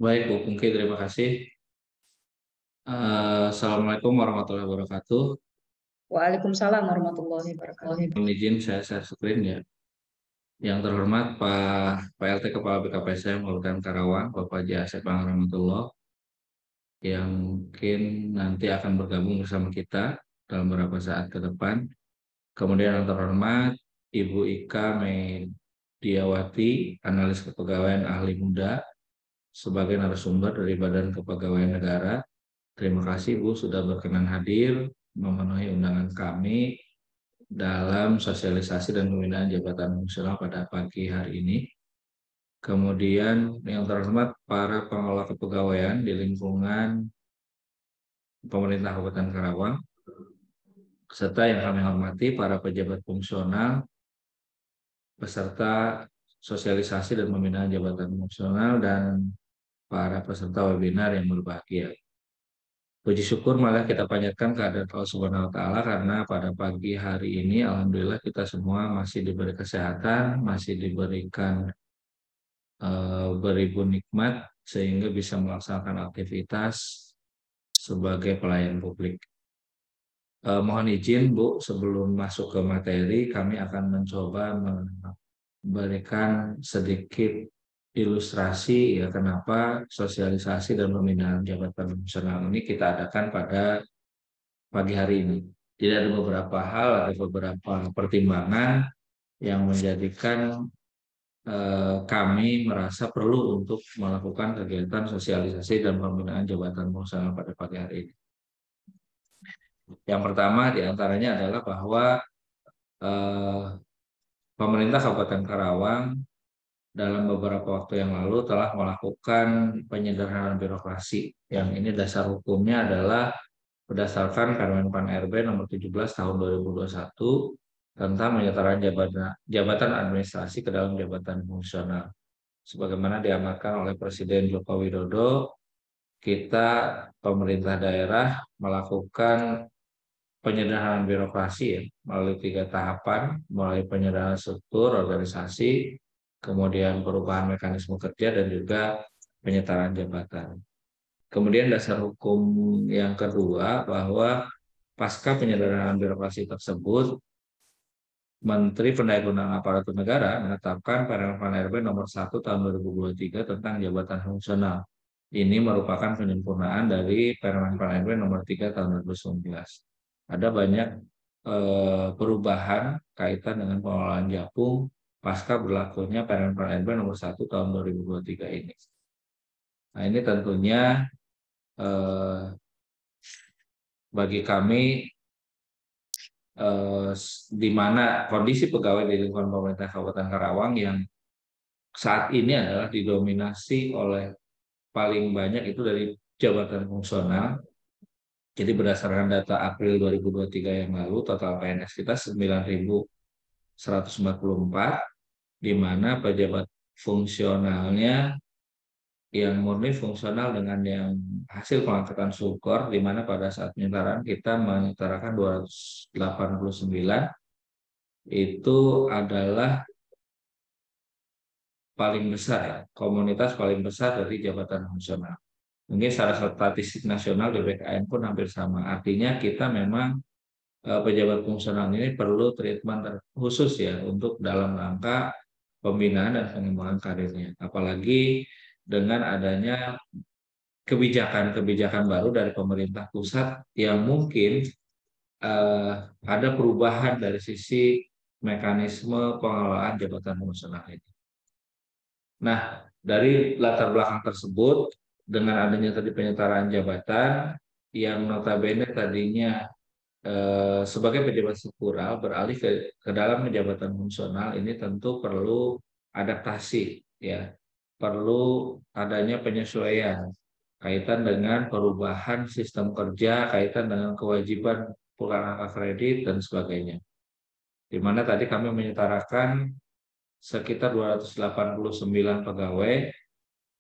Baik, Bu Pungki, terima kasih. Assalamualaikum warahmatullahi wabarakatuh. Waalaikumsalam warahmatullahi wabarakatuh. Mohon izin saya share screen ya. Yang terhormat Pak PLT Kepala BKPSDM Kabupaten Karawang, Bapak Haji Asep Rahmatullah, yang mungkin nanti akan bergabung bersama kita dalam beberapa saat ke depan. Kemudian yang terhormat Ibu Ika Mediawati, Analis Kepegawaian Ahli Muda, sebagai narasumber dari Badan Kepegawaian Negara. Terima kasih Bu sudah berkenan hadir memenuhi undangan kami dalam sosialisasi dan pembinaan jabatan fungsional pada pagi hari ini. Kemudian yang terhormat para pengelola kepegawaian di lingkungan pemerintah Kabupaten Karawang, serta yang kami hormati para pejabat fungsional peserta sosialisasi dan pembinaan jabatan fungsional dan para peserta webinar yang berbahagia. Puji syukur malah kita panjatkan kehadirat Allah Subhanahu wa Ta'ala karena pada pagi hari ini alhamdulillah kita semua masih diberi kesehatan, masih diberikan beribu nikmat sehingga bisa melaksanakan aktivitas sebagai pelayan publik. Mohon izin Bu, sebelum masuk ke materi kami akan mencoba memberikan sedikit ilustrasi ya kenapa sosialisasi dan pembinaan jabatan fungsional ini kita adakan pada pagi hari ini. Jadi ada beberapa hal, ada beberapa pertimbangan yang menjadikan kami merasa perlu untuk melakukan kegiatan sosialisasi dan pembinaan jabatan fungsional pada pagi hari ini. Yang pertama diantaranya adalah bahwa eh, pemerintah Kabupaten Karawang dalam beberapa waktu yang lalu telah melakukan penyederhanaan birokrasi. Yang ini dasar hukumnya adalah berdasarkan Permen-Pan RB nomor 17 tahun 2021 tentang penyetaraan jabatan administrasi ke dalam jabatan fungsional. Sebagaimana diamankan oleh Presiden Joko Widodo, kita pemerintah daerah melakukan penyederhanaan birokrasi ya, melalui 3 tahapan, mulai penyederhanaan struktur, organisasi, kemudian perubahan mekanisme kerja, dan juga penyetaraan jabatan. Kemudian dasar hukum yang kedua bahwa pasca penyederhanaan birokrasi tersebut, Menteri Pendaya-gunaan Aparatur Negara menetapkan Permen RB nomor 1 tahun 2023 tentang jabatan fungsional. Ini merupakan penyempurnaan dari Permen RB nomor 3 tahun 2019. Ada banyak perubahan kaitan dengan pengelolaan Japung pasca berlakunya Permen RB nomor 1 tahun 2023 ini. Nah, ini tentunya bagi kami di mana kondisi pegawai di lingkungan pemerintah Kabupaten Karawang yang saat ini adalah didominasi oleh paling banyak itu dari jabatan fungsional. Jadi berdasarkan data April 2023 yang lalu, total PNS kita 9.144, di mana pejabat fungsionalnya yang murni fungsional dengan yang hasil pengangkatan syukur, di mana pada saat penyetaraan kita menyetarakan 289, itu adalah paling besar ya, komunitas paling besar dari jabatan fungsional. Mungkin secara statistik nasional BPKN pun hampir sama. Artinya kita memang pejabat fungsional ini perlu treatment khusus ya untuk dalam rangka pembinaan dan pengembangan karirnya. Apalagi dengan adanya kebijakan-kebijakan baru dari pemerintah pusat yang mungkin ada perubahan dari sisi mekanisme pengelolaan jabatan fungsional ini. Nah, dari latar belakang tersebut, dengan adanya tadi penyetaraan jabatan yang notabene tadinya sebagai pejabat struktural beralih ke dalam jabatan fungsional, ini tentu perlu adaptasi, ya, perlu adanya penyesuaian kaitan dengan perubahan sistem kerja, kaitan dengan kewajiban pulang angka kredit dan sebagainya. Di mana tadi kami menyetarakan sekitar 289 pegawai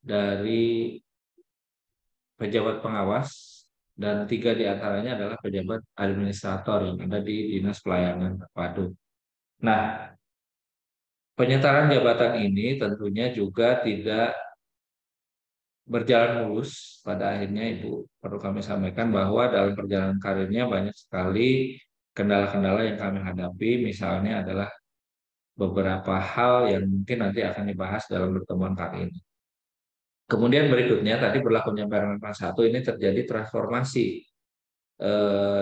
dari pejabat pengawas dan 3 diantaranya adalah pejabat administrator yang ada di Dinas Pelayanan Terpadu. Nah, penyetaran jabatan ini tentunya juga tidak berjalan mulus. Pada akhirnya Ibu, perlu kami sampaikan bahwa dalam perjalanan karirnya banyak sekali kendala-kendala yang kami hadapi, misalnya adalah beberapa hal yang mungkin nanti akan dibahas dalam pertemuan kali ini. Kemudian berikutnya tadi berlakunya Permenpan 1 ini terjadi transformasi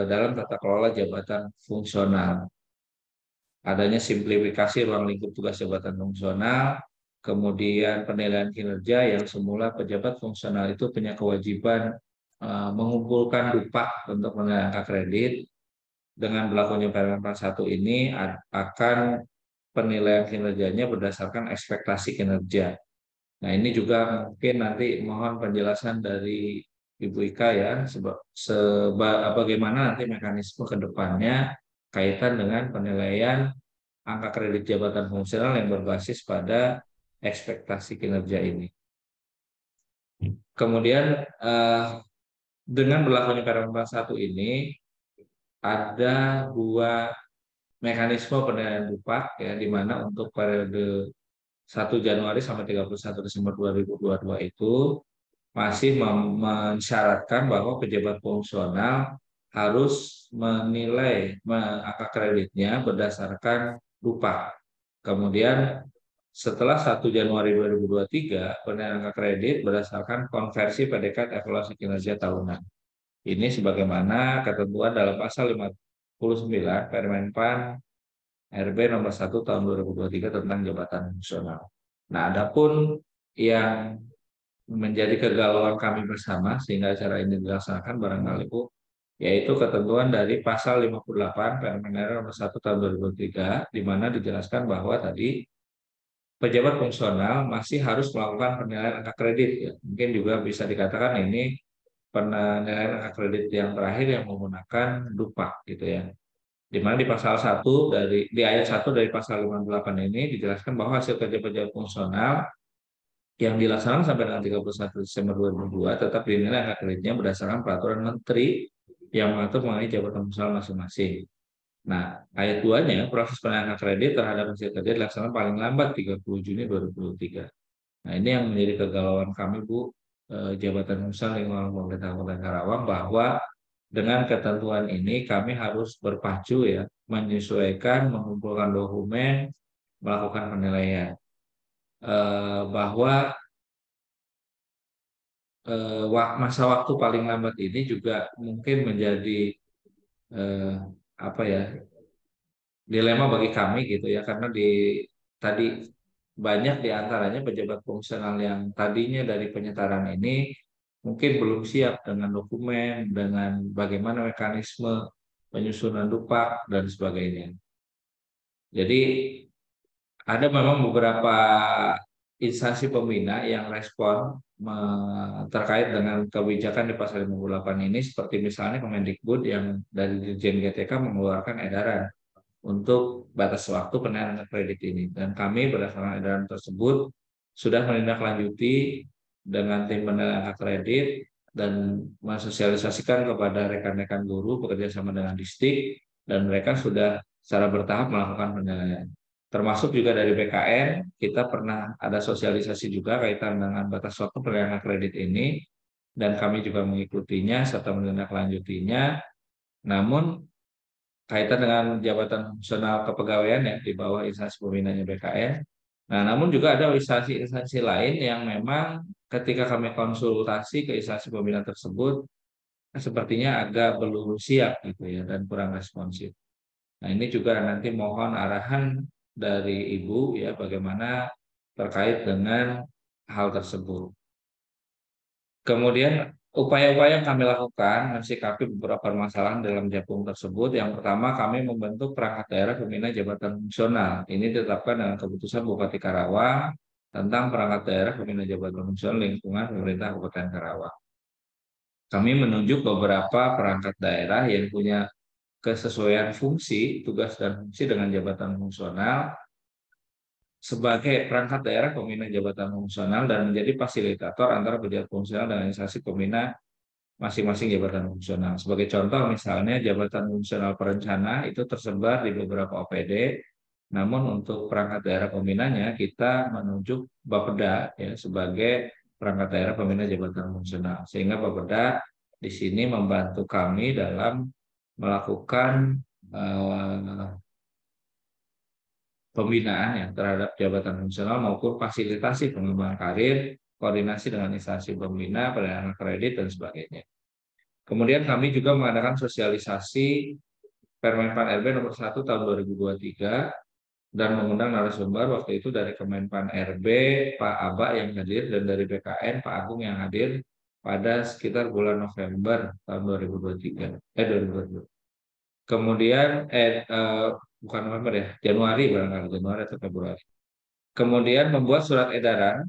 dalam tata kelola jabatan fungsional. Adanya simplifikasi ruang lingkup tugas jabatan fungsional, kemudian penilaian kinerja yang semula pejabat fungsional itu punya kewajiban mengumpulkan dupak untuk menilai angka kredit. Dengan berlakunya Permenpan 1 ini akan penilaian kinerjanya berdasarkan ekspektasi kinerja. Nah, ini juga mungkin nanti mohon penjelasan dari Ibu Ika ya, bagaimana nanti mekanisme ke depannya kaitan dengan penilaian angka kredit jabatan fungsional yang berbasis pada ekspektasi kinerja ini. Kemudian dengan berlakunya Permenpan 1 ini ada dua mekanisme penilaian dupak ya, di mana untuk periode 1 Januari sampai 31 Desember 2022 itu masih mensyaratkan bahwa pejabat fungsional harus menilai angka kreditnya berdasarkan dupak. Kemudian setelah 1 Januari 2023, penilaian angka kredit berdasarkan konversi predikat evaluasi kinerja tahunan. Ini sebagaimana ketentuan dalam pasal 59 Permenpan RB nomor 1 tahun 2023 tentang jabatan fungsional. Nah, adapun yang menjadi kegalauan kami bersama sehingga acara ini dilaksanakan barangkali Bu, yaitu ketentuan dari pasal 58 Permen RB nomor 1 tahun 2023 di mana dijelaskan bahwa tadi pejabat fungsional masih harus melakukan penilaian angka kredit ya. Mungkin juga bisa dikatakan ini penilaian angka kredit yang terakhir yang menggunakan dupak gitu ya. Di mana di pasal 1 di ayat 1 dari pasal 58 ini dijelaskan bahwa hasil kerja pejabat fungsional yang dilaksanakan sampai dengan 31 Desember 2002 tetap dinilai angka kreditnya berdasarkan peraturan menteri yang mengatur mengenai jabatan fungsional masing-masing. Nah, ayat 2-nya proses penilaian angka kredit terhadap hasil kerja dilaksanakan paling lambat 30 Juni 2023. Nah, ini yang menjadi kegalauan kami Bu, jabatan fungsional lingkungan pemerintah Kabupaten Karawang, bahwa dengan ketentuan ini kami harus berpacu ya, menyesuaikan, mengumpulkan dokumen, melakukan penilaian. Bahwa masa waktu paling lambat ini juga mungkin menjadi apa ya, dilema bagi kami gitu ya, karena tadi banyak diantaranya pejabat fungsional yang tadinya dari penyetaran ini mungkin belum siap dengan dokumen, dengan bagaimana mekanisme penyusunan dupak dan sebagainya. Jadi ada memang beberapa instansi pembina yang respon terkait dengan kebijakan di pasal 58 ini, seperti misalnya Kemendikbud yang dari Dirjen GTK mengeluarkan edaran untuk batas waktu penilaian kredit ini. Dan kami berdasarkan edaran tersebut sudah menindaklanjuti dengan tim penilaian kredit dan mensosialisasikan kepada rekan-rekan guru bekerja sama dengan distrik, dan mereka sudah secara bertahap melakukan penilaian. Termasuk juga dari BKN, kita pernah ada sosialisasi juga kaitan dengan batas waktu penilaian kredit ini, dan kami juga mengikutinya serta menindaklanjutinya. Namun kaitan dengan jabatan fungsional kepegawaian ya di bawah instansi pembinanya BKN. Nah, namun juga ada instansi-instansi lain yang memang ketika kami konsultasi ke instansi pembina tersebut, sepertinya agak belum siap gitu ya dan kurang responsif. Nah, ini juga nanti mohon arahan dari Ibu ya bagaimana terkait dengan hal tersebut. Kemudian upaya-upaya yang kami lakukan mensikapi beberapa permasalahan dalam Japung tersebut. Yang pertama, kami membentuk perangkat daerah pembina jabatan fungsional. Ini ditetapkan dengan keputusan Bupati Karawang tentang perangkat daerah pembina jabatan fungsional lingkungan pemerintah Kabupaten Karawang. Kami menunjuk beberapa perangkat daerah yang punya kesesuaian fungsi, tugas dan fungsi dengan jabatan fungsional sebagai perangkat daerah pembina jabatan fungsional dan menjadi fasilitator antara pejabat fungsional dan instansi pembina masing-masing jabatan fungsional. Sebagai contoh misalnya jabatan fungsional perencana itu tersebar di beberapa OPD, namun untuk perangkat daerah pembinanya kita menunjuk Bapeda ya sebagai perangkat daerah pembina jabatan fungsional. Sehingga Bapeda di sini membantu kami dalam melakukan pembinaan ya terhadap jabatan fungsional maupun fasilitasi pengembangan karir, koordinasi dengan instansi pembina, pendanaan kredit dan sebagainya. Kemudian kami juga mengadakan sosialisasi Permenpan RB nomor 1 tahun 2023 dan mengundang narasumber waktu itu dari Kemenpan RB Pak Aba yang hadir dan dari BKN Pak Agung yang hadir pada sekitar bulan November tahun 2023 2022. Kemudian bukan November ya, Januari barangkali Januari atau Februari. Kemudian membuat surat edaran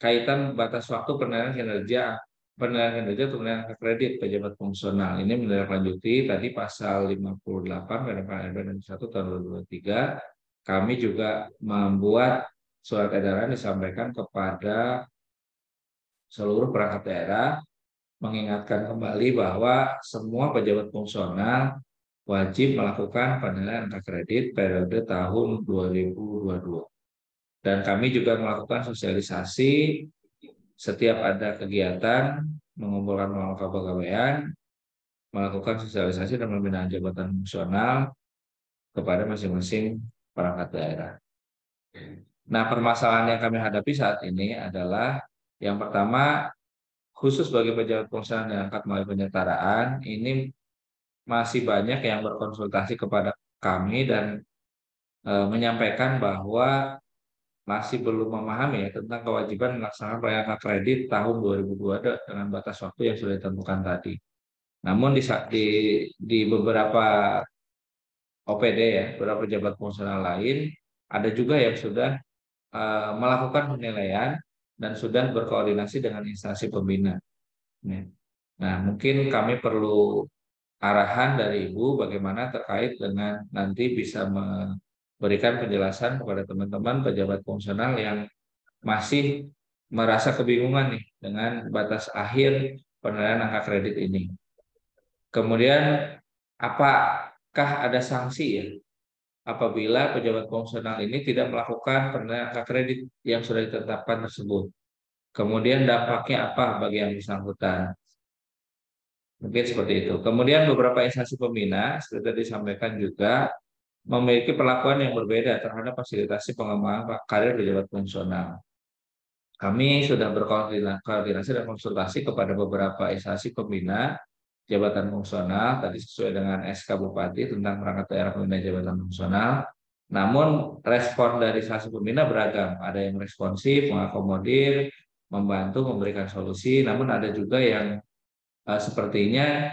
kaitan batas waktu penilaian kinerja untuk penilaian kredit pejabat fungsional. Ini menindaklanjuti tadi pasal 58 Permen RB nomor 1 tahun 2023. Kami juga membuat surat edaran disampaikan kepada seluruh perangkat daerah mengingatkan kembali bahwa semua pejabat fungsional wajib melakukan penilaian angka kredit periode tahun 2022. Dan kami juga melakukan sosialisasi setiap ada kegiatan, mengumpulkan uang kepegawaian, melakukan sosialisasi dan pembinaan jabatan fungsional kepada masing-masing perangkat daerah. Nah, permasalahan yang kami hadapi saat ini adalah yang pertama, khusus bagi pejabat fungsional yang angkat melalui penyetaraan, ini masih banyak yang berkonsultasi kepada kami dan menyampaikan bahwa masih belum memahami ya tentang kewajiban melaksanakan pelayanan kredit tahun 2022 dengan batas waktu yang sudah ditentukan tadi. Namun di beberapa OPD ya, beberapa pejabat fungsional lain ada juga yang sudah melakukan penilaian dan sudah berkoordinasi dengan instansi pembina. Nah, mungkin kami perlu arahan dari Ibu bagaimana terkait dengan nanti bisa memberikan penjelasan kepada teman-teman pejabat fungsional yang masih merasa kebingungan nih dengan batas akhir penilaian angka kredit ini. Kemudian apakah ada sanksi ya apabila pejabat fungsional ini tidak melakukan penilaian angka kredit yang sudah ditetapkan tersebut? Kemudian dampaknya apa bagi yang bersangkutan? Mungkin seperti itu. Kemudian beberapa instansi pembina seperti tadi disampaikan juga memiliki perlakuan yang berbeda terhadap fasilitasi pengembangan karir pejabat fungsional. Kami sudah berkoordinasi dan konsultasi kepada beberapa instansi pembina jabatan fungsional tadi sesuai dengan SK Bupati tentang perangkat daerah pembina jabatan fungsional. Namun respon dari instansi pembina beragam. Ada yang responsif, mengakomodir, membantu, memberikan solusi. Namun ada juga yang sepertinya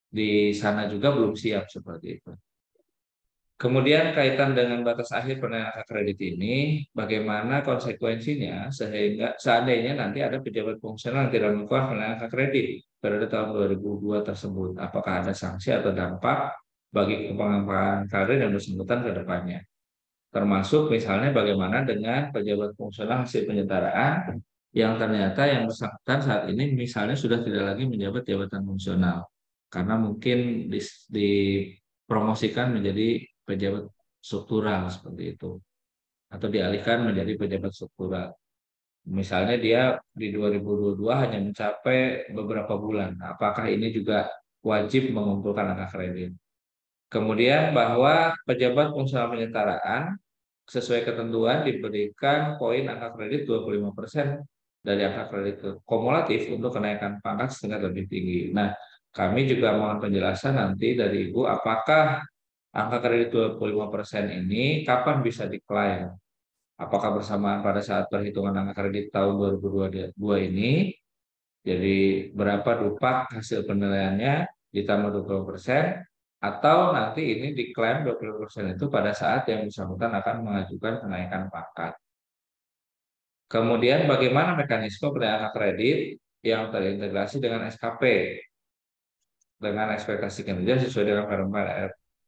di sana juga belum siap seperti itu. Kemudian kaitan dengan batas akhir penilaian kredit ini, bagaimana konsekuensinya sehingga seandainya nanti ada pejabat fungsional yang tidak melakukan penilaian kredit pada tahun 2002 tersebut, apakah ada sanksi atau dampak bagi pengembangan karir yang bersangkutan ke depannya? Termasuk misalnya bagaimana dengan pejabat fungsional hasil penyetaraan yang ternyata yang bersangkutan saat ini misalnya sudah tidak lagi menjabat jabatan fungsional karena mungkin dipromosikan menjadi pejabat struktural seperti itu atau dialihkan menjadi pejabat struktural. Misalnya dia di 2022 hanya mencapai beberapa bulan. Apakah ini juga wajib mengumpulkan angka kredit? Kemudian bahwa pejabat fungsional penyetaraan sesuai ketentuan diberikan poin angka kredit 25% dari angka kredit kumulatif untuk kenaikan pangkat setingkat lebih tinggi. Nah, kami juga mohon penjelasan nanti dari Ibu apakah angka kredit 25% ini kapan bisa diklaim? Apakah bersamaan pada saat perhitungan angka kredit tahun 2022 ini? Jadi berapa dupak hasil penilaiannya ditambah 20% atau nanti ini diklaim 20% itu pada saat yang bersangkutan akan mengajukan kenaikan pangkat. Kemudian bagaimana mekanisme penilaian kredit yang terintegrasi dengan SKP dengan ekspektasi kinerja sesuai dengan Permen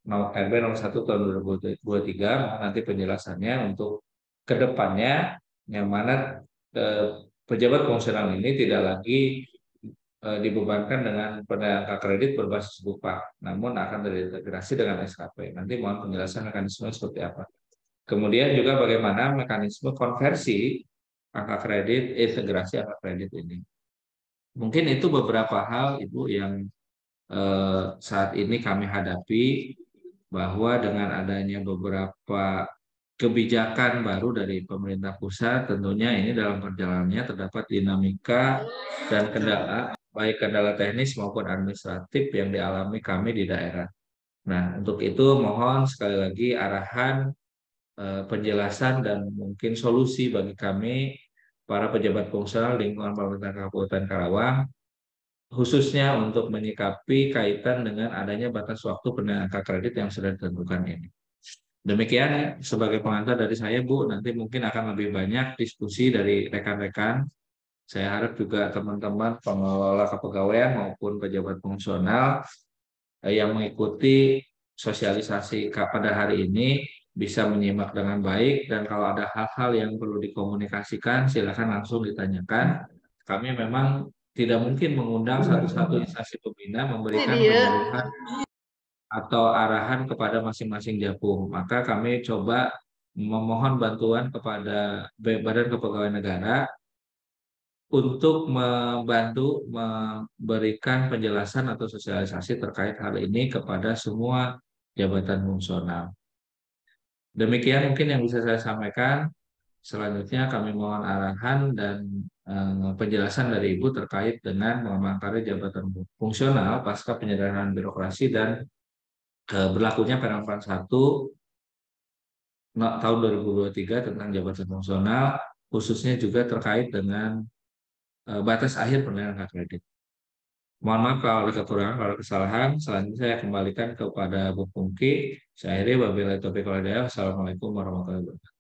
RB nomor 1 tahun 2023, nanti penjelasannya untuk kedepannya yang mana pejabat fungsional ini tidak lagi dibebankan dengan penilaian angka kredit berbasis bupak, namun akan terintegrasi dengan SKP. Nanti mohon penjelasan mekanisme seperti apa. Kemudian juga bagaimana mekanisme konversi angka kredit, integrasi angka kredit ini. Mungkin itu beberapa hal Ibu yang saat ini kami hadapi, bahwa dengan adanya beberapa kebijakan baru dari pemerintah pusat, tentunya ini dalam perjalanannya terdapat dinamika dan kendala, baik kendala teknis maupun administratif yang dialami kami di daerah. Nah, untuk itu mohon sekali lagi arahan, penjelasan dan mungkin solusi bagi kami para pejabat fungsional lingkungan pemerintah Kabupaten Karawang, khususnya untuk menyikapi kaitan dengan adanya batas waktu penerimaan angka kredit yang sudah ditentukan ini. Demikian sebagai pengantar dari saya, Bu. Nanti mungkin akan lebih banyak diskusi dari rekan-rekan. Saya harap juga teman-teman pengelola kepegawaian maupun pejabat fungsional yang mengikuti sosialisasi pada hari ini bisa menyimak dengan baik, dan kalau ada hal-hal yang perlu dikomunikasikan silakan langsung ditanyakan. Kami memang tidak mungkin mengundang satu-satu instansi pembina memberikan penyuluhan atau arahan kepada masing-masing Japung. Maka kami coba memohon bantuan kepada Badan Kepegawaian Negara untuk membantu memberikan penjelasan atau sosialisasi terkait hal ini kepada semua jabatan fungsional. Demikian mungkin yang bisa saya sampaikan. Selanjutnya kami mohon arahan dan penjelasan dari Ibu terkait dengan mengomentari jabatan fungsional pasca penyederhanaan birokrasi dan berlakunya Permen 1 tahun 2023 tentang jabatan fungsional, khususnya juga terkait dengan batas akhir penerimaan hak kredit. Mohon maaf kalau ada kekurangan, kalau ada kesalahan. Selanjutnya saya kembalikan kepada Bu Pungki. Saya akhiri wabillahi taufiq wal hidayah. Wassalamualaikum warahmatullahi wabarakatuh.